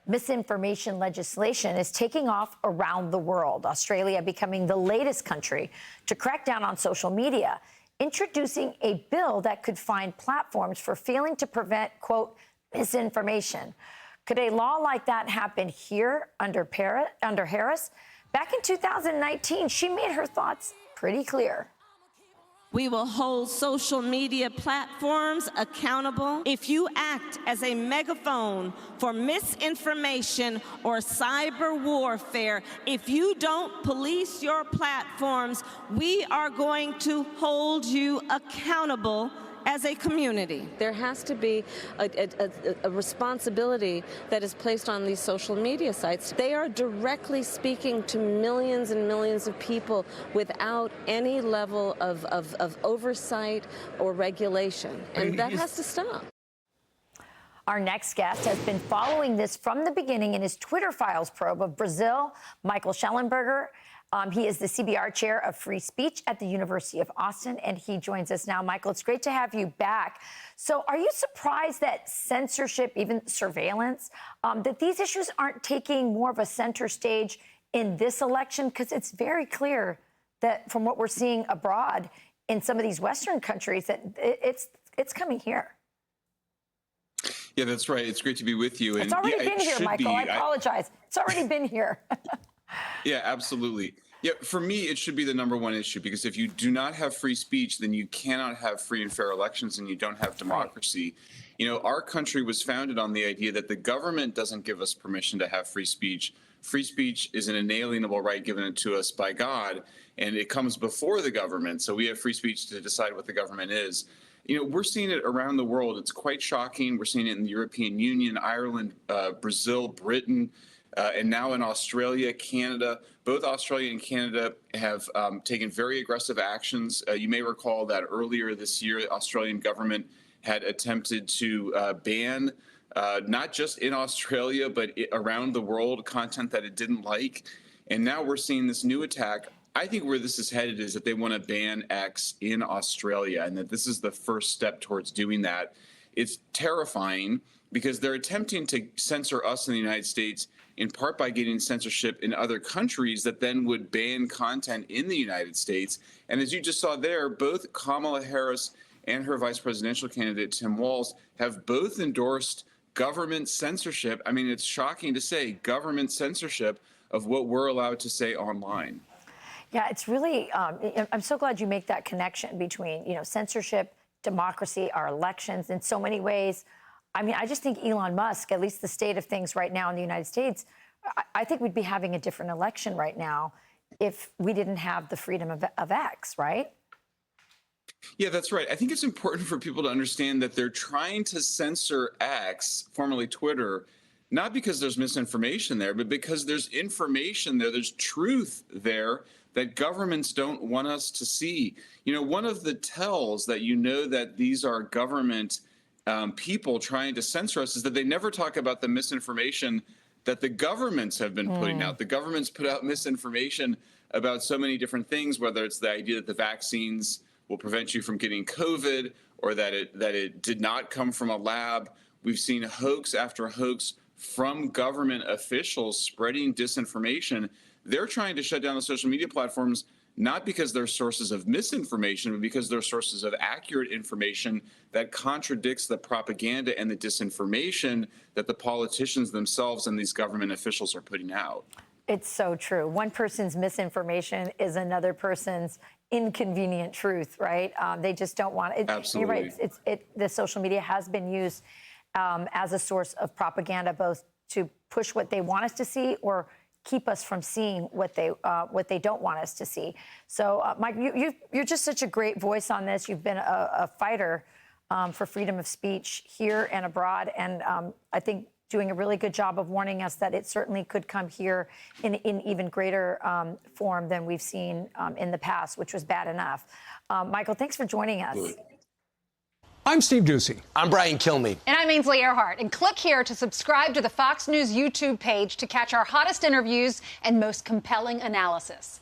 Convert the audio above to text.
Misinformation legislation is taking off around the world, Australia becoming the latest country to crack down on social media, introducing a bill that could fine platforms for failing to prevent, quote, misinformation. Could a law like that happen here under Harris? Back in 2019, she made her thoughts pretty clear. We will hold social media platforms accountable. If you act as a megaphone for misinformation or cyber warfare, if you don't police your platforms, we are going to hold you accountable as a community. There has to be a responsibility that is placed on these social media sites. They are directly speaking to millions and millions of people without any level of oversight or regulation, and that has to stop. Our next guest has been following this from the beginning in his Twitter files probe of Brazil, Michael Shellenberger. He is the CBR chair of free speech at the University of Austin, and he joins us now. Michael, it's great to have you back. So are you surprised that censorship, even surveillance, that these issues aren't taking more of a center stage in this election? Because it's very clear that from what we're seeing abroad in some of these Western countries, that it's coming here. Yeah, that's right. It's great to be with you. It's already been here, Michael. I apologize. It's already been here. Yeah, absolutely. Yeah, for me, it should be the number one issue, because if you do not have free speech, then you cannot have free and fair elections, and you don't have democracy. You know, our country was founded on the idea that the government doesn't give us permission to have free speech. Free speech is an inalienable right given to us by God, and it comes before the government. So we have free speech to decide what the government is. You know, we're seeing it around the world. It's quite shocking. We're seeing it in the European Union, Ireland, Brazil, Britain, and now in Australia, Canada. Both Australia and Canada have taken very aggressive actions. You may recall that earlier this year, the Australian government had attempted to ban, not just in Australia, but around the world, content that it didn't like. And now we're seeing this new attack. I think where this is headed is that they want to ban X in Australia, and that this is the first step towards doing that. It's terrifying because they're attempting to censor us in the United States in part by getting censorship in other countries that then would ban content in the United States. And as you just saw there, both Kamala Harris and her vice presidential candidate, Tim Walz, have both endorsed government censorship. I mean, it's shocking to say government censorship of what we're allowed to say online. Yeah, it's really, I'm so glad you make that connection between, you know, censorship, democracy, our elections in so many ways. I mean, I just think Elon Musk, at least the state of things right now in the United States, I think we'd be having a different election right now if we didn't have the freedom of X, right? Yeah, that's right. I think it's important for people to understand that they're trying to censor X, formerly Twitter, not because there's misinformation there, but because there's information there, there's truth there that governments don't want us to see. You know, one of the tells that you know that these are government people trying to censor us is that they never talk about the misinformation that the governments have been putting out. The governments put out misinformation about so many different things, whether it's the idea that the vaccines will prevent you from getting COVID, or that it did not come from a lab. We've seen hoax after hoax from government officials spreading disinformation. They're trying to shut down the social media platforms, not because they're sources of misinformation, but because they're sources of accurate information that contradicts the propaganda and the disinformation that the politicians themselves and these government officials are putting out. It's so true. One person's misinformation is another person's inconvenient truth, right? They just don't want it. Absolutely. You're right. The social media has been used as a source of propaganda, both to push what they want us to see or keep us from seeing what they don't want us to see. So, Mike, you're just such a great voice on this. You've been a fighter for freedom of speech here and abroad, and I think doing a really good job of warning us that it certainly could come here in even greater form than we've seen in the past, which was bad enough. Michael, thanks for joining us. I'm Steve Doocy. I'm Brian Kilmeade. And I'm Ainsley Earhart. And click here to subscribe to the Fox News YouTube page to catch our hottest interviews and most compelling analysis.